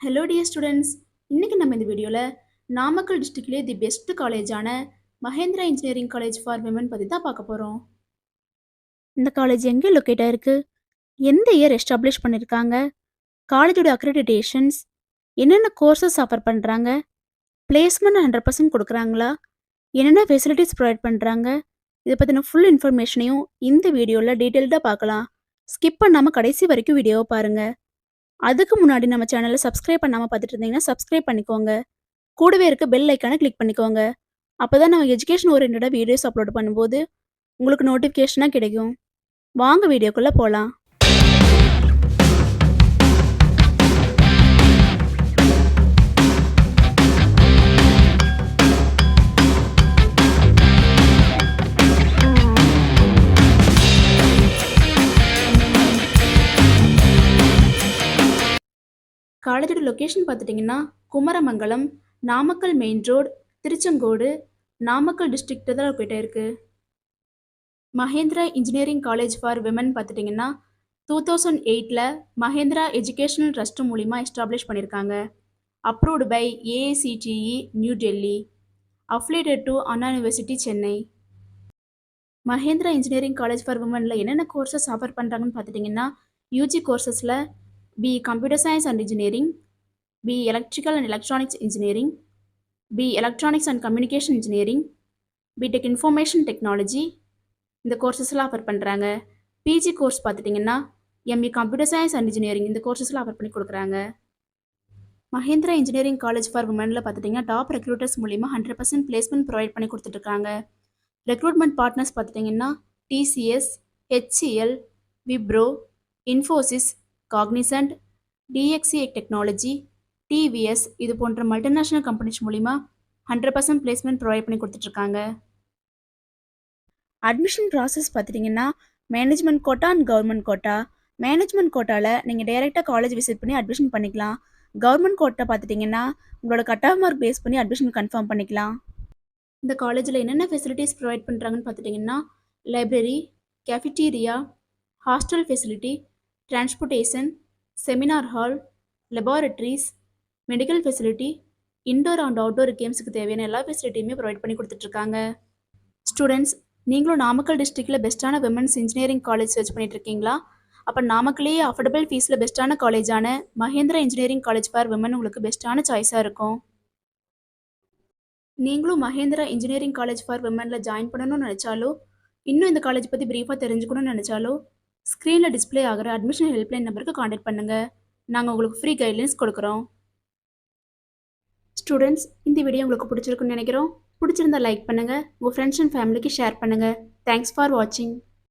Hello dear students. இன்னைக்கு நம்ம இந்த வீடியோவில் நாமக்கல் டிஸ்ட்ரிக்ட்லேயே தி பெஸ்ட் காலேஜான Mahendra engineering college for women பற்றி தான் பார்க்க போகிறோம். இந்த காலேஜ் எங்கே லொக்கேட் ஆயிருக்கு, எந்த இயர் எஸ்டாப்ளிஷ் பண்ணியிருக்காங்க, காலேஜோட அக்ரெடிடேஷன்ஸ், என்னென்ன கோர்சஸ் ஆஃபர் பண்ணுறாங்க, பிளேஸ்மெண்ட் 100% கொடுக்குறாங்களா, என்னென்ன ஃபெசிலிட்டிஸ் ப்ரொவைட் பண்ணுறாங்க, இதை பற்றின ஃபுல் இன்ஃபர்மேஷனையும் இந்த வீடியோவில் டீட்டெயில்டாக பார்க்கலாம். ஸ்கிப் பண்ணாமல் கடைசி வரைக்கும் வீடியோவை பாருங்கள். அதுக்கு முன்னாடி நம்ம சேனலை சப்ஸ்கிரைப் பண்ணாமல் பார்த்துட்டு இருந்தீங்கன்னா சப்ஸ்கிரைப் பண்ணிக்கோங்க. கூடவே இருக்க பெல் ஐக்கானை கிளிக் பண்ணிக்கோங்க. அப்போ தான் நம்ம எஜுகேஷன் ஓரியன்டாக வீடியோஸ் அப்லோட் பண்ணும்போது உங்களுக்கு நோட்டிஃபிகேஷனாக கிடைக்கும். வாங்க வீடியோக்குள்ளே போகலாம். காலேஜோட லொக்கேஷன் பார்த்துட்டிங்கன்னா Kumaramangalam, Namakkal main road, Tiruchengode, Namakkal district தான் லொக்கேட் ஆயிருக்கு. Mahendra engineering college for women பார்த்துட்டிங்கன்னா 2008 மகேந்திரா எஜுகேஷனல் ட்ரஸ்ட் மூலிமா எஸ்டாப்ளிஷ் பண்ணியிருக்காங்க. Approved by AICTE new Delhi, affiliated to Anna university Chennai. Mahendra engineering college for விமனில் என்னென்ன கோர்சஸ் ஆஃபர் பண்ணுறாங்கன்னு பார்த்துட்டிங்கன்னா யூஜி கோர்சஸில் B computer science and engineering, B electrical and electronics engineering, B electronics and communication engineering, BTech information technology, இந்த கோர்சஸ்லாம் offer பண்ணுறாங்க. PG course பார்த்துட்டிங்கன்னா ME computer science and engineering இந்த கோர்சஸ்லாம் ஆஃபர் பண்ணி கொடுக்குறாங்க. மகேந்திரா இன்ஜினியரிங் காலேஜ் ஃபார் விமனில் பார்த்துட்டிங்கன்னா டாப் ரெக்ரூட்டர்ஸ் மூலிமா 100% பிளேஸ்மெண்ட் ப்ரொவைட் பண்ணி கொடுத்துட்ருக்காங்க. ரெக்ரூட்மெண்ட் பார்ட்னர்ஸ் பார்த்துட்டிங்கன்னா TCS, HCL, Wipro, Infosys, Cognizant, DXC technology, TVS இது போன்ற மல்டிநேஷ்னல் கம்பெனிஸ் மூலிமா 100% பிளேஸ்மெண்ட் ப்ரொவைட் பண்ணி கொடுத்துட்ருக்காங்க. அட்மிஷன் ப்ராசஸ் பார்த்துட்டிங்கன்னா management quota and government quota. Management கோட்டாவில் நீங்கள் டைரெக்டாக காலேஜ் விசிட் பண்ணி அட்மிஷன் பண்ணிக்கலாம். கவர்மெண்ட் கோட்டா பார்த்துட்டிங்கன்னா உங்களோட கட் ஆஃப் மார்க் பேஸ் பண்ணி அட்மிஷன் கன்ஃபார்ம் பண்ணிக்கலாம். இந்த காலேஜில் என்னென்ன ஃபெசிலிட்டிஸ் ப்ரொவைட் பண்ணுறாங்கன்னு பார்த்துட்டிங்கன்னா library, cafeteria, hostel facility, transportation, seminar hall, laboratories, medical facility, indoor and outdoor கேம்ஸுக்கு தேவையான எல்லா ஃபெசிலிட்டியுமே ப்ரொவைட் பண்ணி கொடுத்துட்ருக்காங்க. ஸ்டூடெண்ட்ஸ், நீங்களும் நாமக்கல் டிஸ்ட்ரிக்டில் பெஸ்ட்டான விமன்ஸ் இன்ஜினியரிங் காலேஜ் சர்ச் பண்ணிட்டு இருக்கீங்களா? அப்போ நாமக்கல்லேயே அஃபோர்டபுள் ஃபீஸில் பெஸ்ட்டான காலேஜான Mahendra engineering college for women உங்களுக்கு பெஸ்ட்டான சாய்ஸாக இருக்கும். நீங்களும் மகேந்திரா இன்ஜினியரிங் காலேஜ் ஃபார் விமனில் ஜாயின் பண்ணணும்னு நினச்சாலோ, இன்னும் இந்த காலேஜ் பற்றி ப்ரீஃபாக தெரிஞ்சுக்கணும்னு நினச்சாலோ ஸ்க்ரீனில் டிஸ்பிளே ஆகிற அட்மிஷன் ஹெல்ப்லைன் நம்பருக்கு காண்டாக்ட் பண்ணுங்கள். நாங்கள் உங்களுக்கு ஃப்ரீ கைட்லைன்ஸ் கொடுக்குறோம். ஸ்டூடெண்ட்ஸ், இந்த வீடியோ உங்களுக்கு பிடிச்சிருக்குன்னு நினைக்கிறோம். பிடிச்சிருந்தா லைக் பண்ணுங்கள், உங்கள் ஃப்ரெண்ட்ஸ் அண்ட் ஃபேமிலிக்கு ஷேர் பண்ணுங்கள். தேங்க்ஸ் ஃபார் வாட்சிங்.